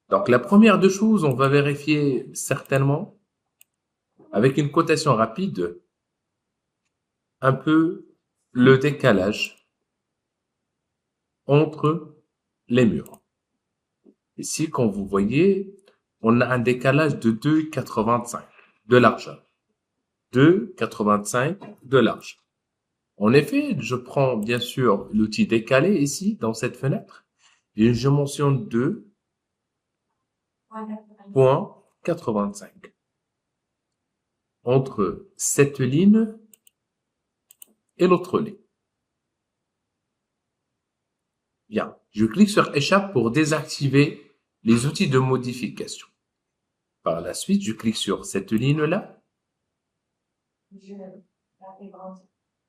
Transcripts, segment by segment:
Donc, la première des choses, on va vérifier certainement, avec une cotation rapide, un peu le décalage entre les murs. Ici, comme vous voyez, on a un décalage de 2,85 de largeur. 2,85 de large. En effet, je prends bien sûr l'outil décalé ici, dans cette fenêtre, et je mentionne 2,85 entre cette ligne et l'autre ligne. Bien, je clique sur Échappe pour désactiver les outils de modification. Par la suite, je clique sur cette ligne-là.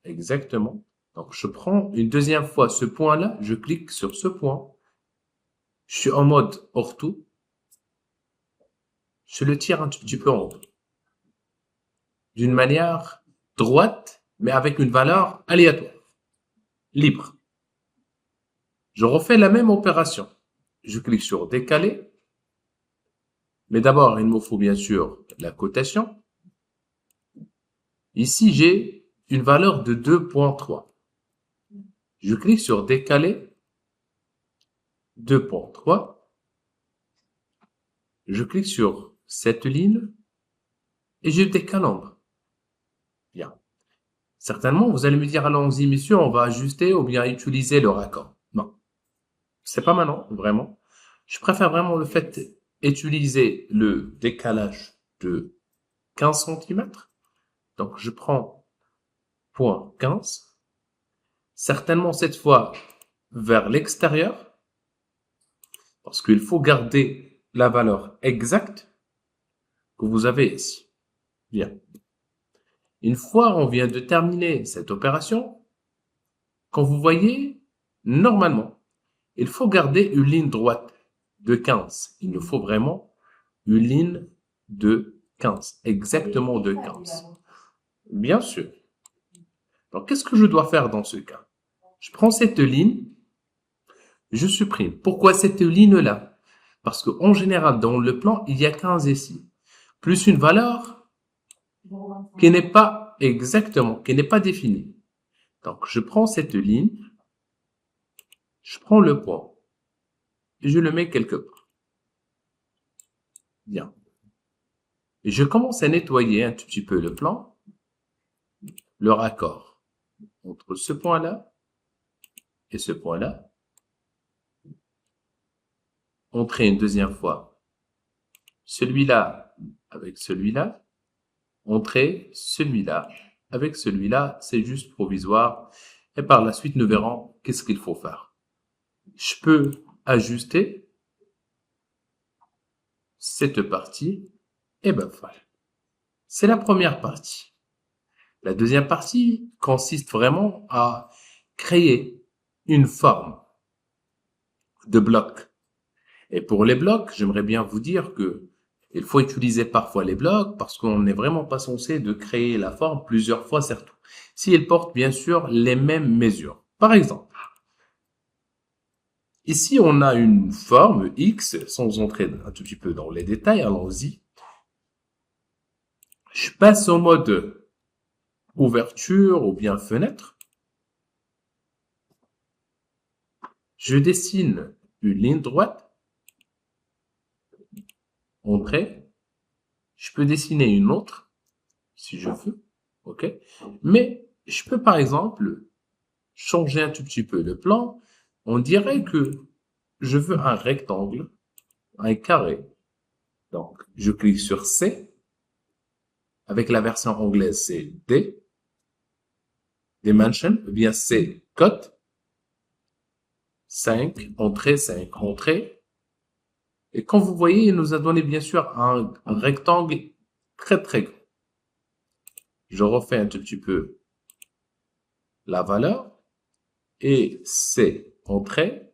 Exactement. Donc, je prends une deuxième fois ce point-là, je clique sur ce point. Je suis en mode ortho. Je le tire un tout petit peu en haut. D'une manière droite, mais avec une valeur aléatoire, libre. Je refais la même opération. Je clique sur décaler. Mais d'abord, il me faut bien sûr la cotation. Ici, j'ai une valeur de 2,3. Je clique sur décaler. 2,3. Je clique sur cette ligne et je décalandre. Bien. Certainement, vous allez me dire, allons-y, messieurs, on va ajuster ou bien utiliser le raccord. Non. C'est pas maintenant, vraiment. Je préfère vraiment le fait utiliser le décalage de 15 cm. Donc, je prends point 15. Certainement, cette fois, vers l'extérieur. Parce qu'il faut garder la valeur exacte que vous avez ici. Bien. Une fois on vient de terminer cette opération, quand vous voyez, normalement, il faut garder une ligne droite de 15. Il nous faut vraiment une ligne de 15, exactement de 15. Bien sûr. Donc, qu'est-ce que je dois faire dans ce cas? Je prends cette ligne, je supprime. Pourquoi cette ligne-là? Parce qu'en général, dans le plan, il y a 15 ici, plus une valeur qui n'est pas exactement, qui n'est pas définie. Donc, je prends cette ligne, je prends le point, et je le mets quelque part. Bien. Et je commence à nettoyer un tout petit peu le plan, le raccord entre ce point-là et ce point-là. Entrer une deuxième fois celui-là avec celui-là. Entrer celui-là avec celui-là. C'est juste provisoire. Et par la suite, nous verrons qu'est-ce qu'il faut faire. Je peux ajuster cette partie. Et ben voilà. C'est la première partie. La deuxième partie consiste vraiment à créer une forme de bloc. Et pour les blocs, j'aimerais bien vous dire que il faut utiliser parfois les blocs parce qu'on n'est vraiment pas censé de créer la forme plusieurs fois, surtout si elle porte bien sûr les mêmes mesures. Par exemple, ici on a une forme X, sans entrer un tout petit peu dans les détails, allons-y. Je passe au mode ouverture ou bien fenêtre. Je dessine une ligne droite. Entrée. Je peux dessiner une autre, si je veux, ok? Mais je peux par exemple changer un tout petit peu le plan. On dirait que je veux un rectangle, un carré. Donc, je clique sur C. Avec la version anglaise, c'est D. Dimension, ou bien C, cut. 5, entrée, 5, entrée. Et comme vous voyez, il nous a donné bien sûr un rectangle très très grand. Je refais un tout petit peu la valeur. Et c'est entrée,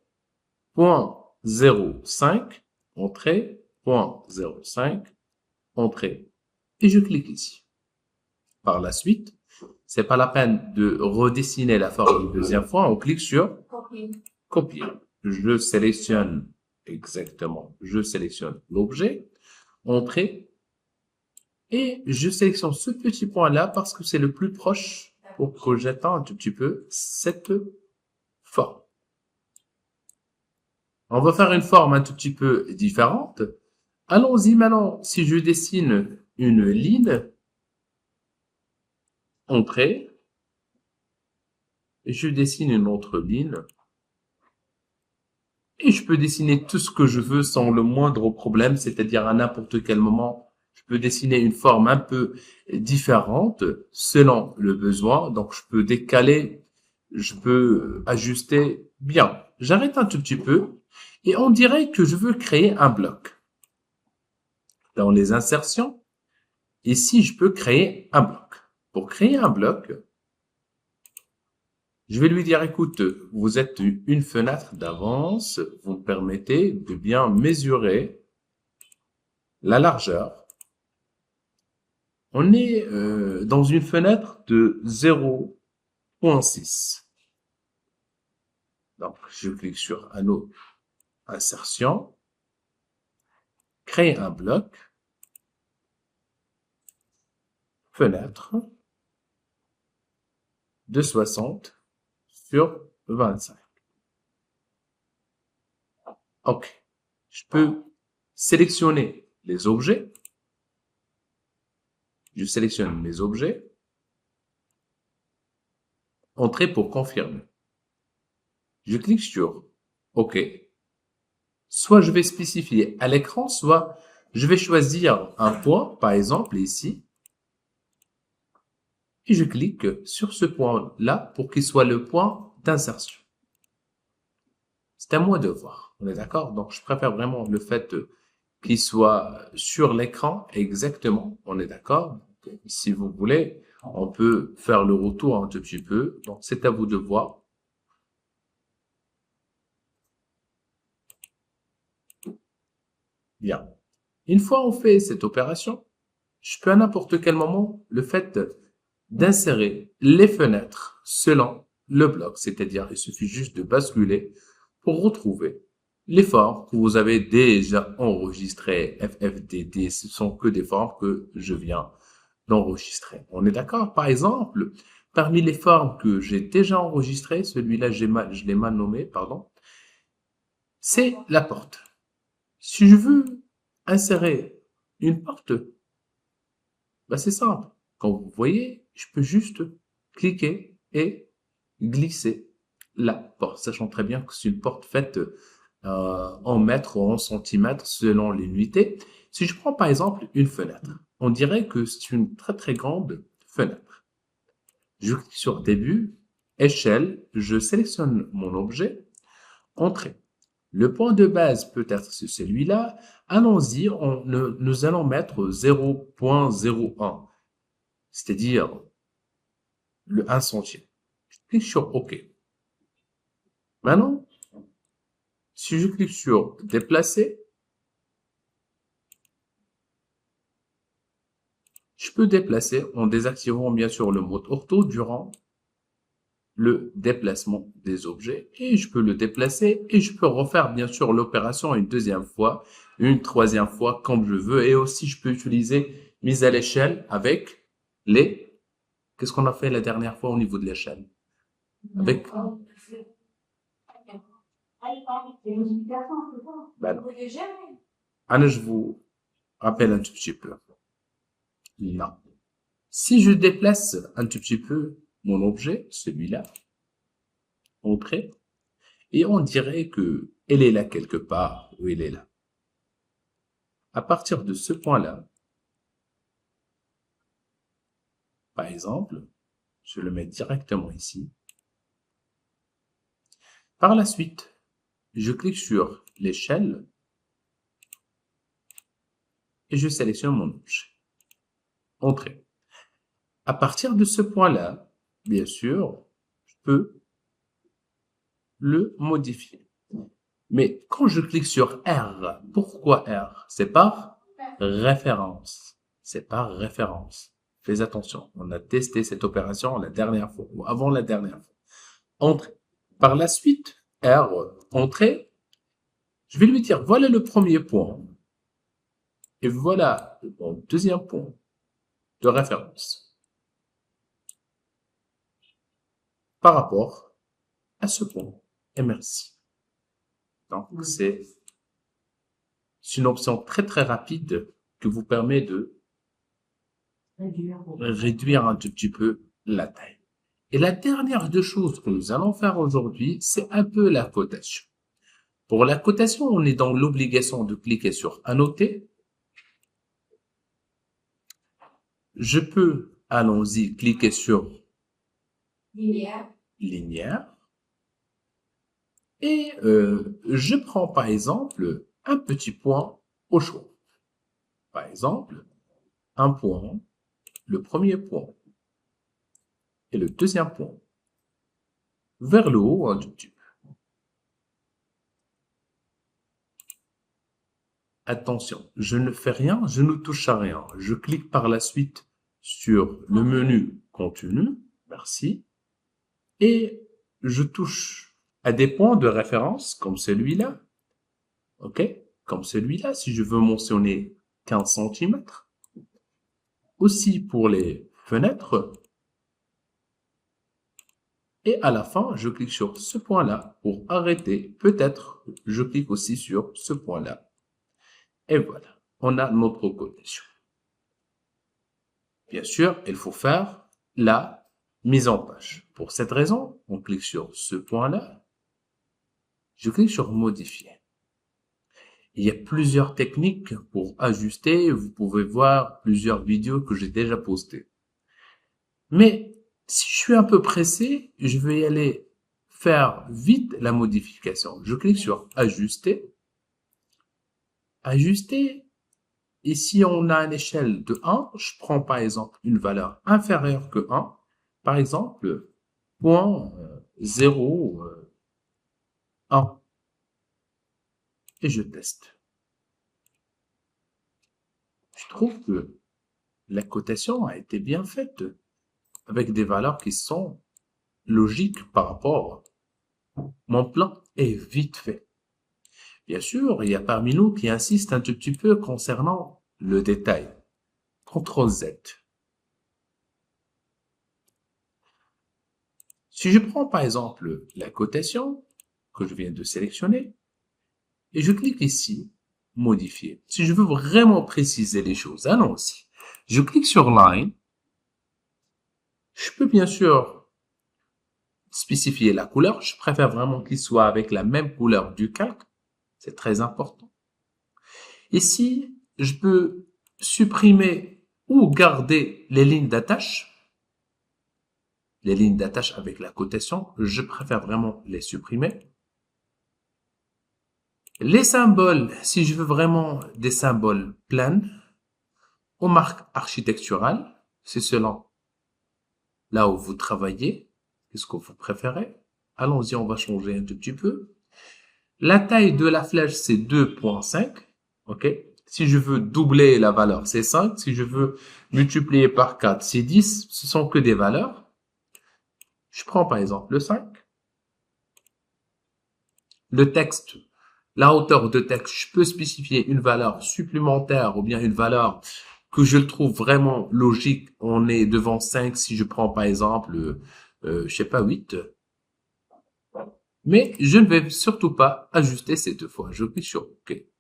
point 0,5, entrée, point 0,5, entrée. Et je clique ici. Par la suite, c'est pas la peine de redessiner la forme une deuxième fois. On clique sur copier. Je sélectionne Exactement. Je sélectionne l'objet, entrée, et je sélectionne ce petit point-là parce que c'est le plus proche pour que j'atteigne un tout petit peu cette forme. On va faire une forme un tout petit peu différente. Allons-y maintenant. Si je dessine une ligne, entrée, et je dessine une autre ligne, et je peux dessiner tout ce que je veux sans le moindre problème, c'est-à-dire à n'importe quel moment, je peux dessiner une forme un peu différente selon le besoin. Donc, je peux décaler, je peux ajuster bien. J'arrête un tout petit peu et on dirait que je veux créer un bloc. Dans les insertions, ici, je peux créer un bloc. Pour créer un bloc, je vais lui dire, écoute, vous êtes une fenêtre d'avance, vous me permettez de bien mesurer la largeur. On est dans une fenêtre de 0,6. Donc, je clique sur Anneau Insertion, créer un bloc, fenêtre de 60 sur 25. OK. Je peux sélectionner les objets. Je sélectionne mes objets. Entrée pour confirmer. Je clique sur OK. Soit je vais spécifier à l'écran, soit je vais choisir un point, par exemple ici, et je clique sur ce point-là pour qu'il soit le point d'insertion. C'est à moi de voir, on est d'accord? Donc, je préfère vraiment le fait qu'il soit sur l'écran exactement, on est d'accord? Si vous voulez, on peut faire le retour un tout petit peu. Donc, c'est à vous de voir. Bien. Une fois on fait cette opération, je peux à n'importe quel moment le fait d'insérer les fenêtres selon le bloc, c'est-à-dire il suffit juste de basculer pour retrouver les formes que vous avez déjà enregistrées. FFDD, ce sont que des formes que je viens d'enregistrer. On est d'accord? Par exemple, parmi les formes que j'ai déjà enregistrées, celui-là, je l'ai mal nommé, pardon, c'est la porte. Si je veux insérer une porte, bah c'est simple. Quand vous voyez, je peux juste cliquer et glisser la porte, sachant très bien que c'est une porte faite en mètres ou en centimètres selon les unités. Si je prends par exemple une fenêtre, on dirait que c'est une très très grande fenêtre. Je clique sur début, échelle, je sélectionne mon objet, entrée. Le point de base peut être celui-là. Allons-y, nous allons mettre 0,01, c'est-à-dire le 1 centime. Je clique sur OK. Maintenant, si je clique sur déplacer, je peux déplacer en désactivant bien sûr le mode ortho durant le déplacement des objets et je peux le déplacer et je peux refaire bien sûr l'opération une deuxième fois, une troisième fois comme je veux et aussi je peux utiliser mise à l'échelle avec les... Qu'est-ce qu'on a fait la dernière fois au niveau de l'échelle? Avec... Ben non. Allez, je vous rappelle un tout petit peu. Non. Si je déplace un tout petit peu mon objet, celui-là, entrée, et on dirait que elle est là quelque part ou elle est là. À partir de ce point-là, par exemple, je le mets directement ici. Par la suite, je clique sur l'échelle et je sélectionne mon objet. Entrée. À partir de ce point-là, bien sûr, je peux le modifier. Mais quand je clique sur R, pourquoi R? C'est par référence. C'est par référence. Fais attention. On a testé cette opération la dernière fois ou avant la dernière fois. Entrée. Par la suite, R, entrée, Je vais lui dire, voilà le premier point. Et voilà mon deuxième point de référence par rapport à ce point. Et merci. Donc, c'est une option très, très rapide qui vous permet de réduire un tout petit peu la taille. Et la dernière des choses que nous allons faire aujourd'hui, c'est un peu la cotation. Pour la cotation, on est dans l'obligation de cliquer sur Annoter. Je peux, allons-y, cliquer sur Linéaire. Et je prends par exemple un petit point au choix. Par exemple, un point, le premier point et le deuxième point. Vers le haut un tout petit peu. Attention, je ne fais rien, je ne touche à rien. Je clique par la suite sur le menu Contenu, merci, et je touche à des points de référence comme celui-là, ok? Comme celui-là, si je veux mentionner 15 cm. Aussi pour les fenêtres. Et à la fin, je clique sur ce point-là pour arrêter. Peut-être, je clique aussi sur ce point-là. Et voilà, on a notre cotation. Bien sûr, il faut faire la mise en page. Pour cette raison, on clique sur ce point-là. Je clique sur modifier. Il y a plusieurs techniques pour ajuster. Vous pouvez voir plusieurs vidéos que j'ai déjà postées. Mais si je suis un peu pressé, je vais y aller faire vite la modification. Je clique sur ajuster. Ajuster. Et si on a une échelle de 1, je prends par exemple une valeur inférieure que 1. Par exemple, 0.01. Et je teste. Je trouve que la cotation a été bien faite avec des valeurs qui sont logiques par rapport. Mon plan est vite fait. Bien sûr, il y a parmi nous qui insistent un tout petit peu concernant le détail. CTRL Z. Si je prends par exemple la cotation que je viens de sélectionner et je clique ici, modifier. Si je veux vraiment préciser les choses, allons-y. Je clique sur Line. Je peux bien sûr spécifier la couleur. Je préfère vraiment qu'il soit avec la même couleur du calque. C'est très important. Ici, je peux supprimer ou garder les lignes d'attache. Les lignes d'attache avec la cotation, je préfère vraiment les supprimer. Les symboles, si je veux vraiment des symboles plans, aux marques architecturales, c'est selon là où vous travaillez, qu'est-ce que vous préférez. Allons-y, on va changer un tout petit peu. La taille de la flèche, c'est 2.5, ok? Si je veux doubler la valeur, c'est 5. Si je veux multiplier par 4, c'est 10. Ce sont que des valeurs. Je prends par exemple le 5. Le texte, la hauteur de texte, je peux spécifier une valeur supplémentaire ou bien une valeur que je trouve vraiment logique. On est devant 5 si je prends par exemple, je sais pas, 8. Mais je ne vais surtout pas ajuster cette fois. Je clique sur OK. Et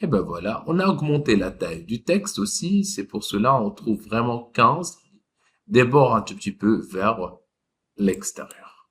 ben voilà, on a augmenté la taille du texte aussi. C'est pour cela on trouve vraiment 15. Des bords un tout petit peu vers l'extérieur.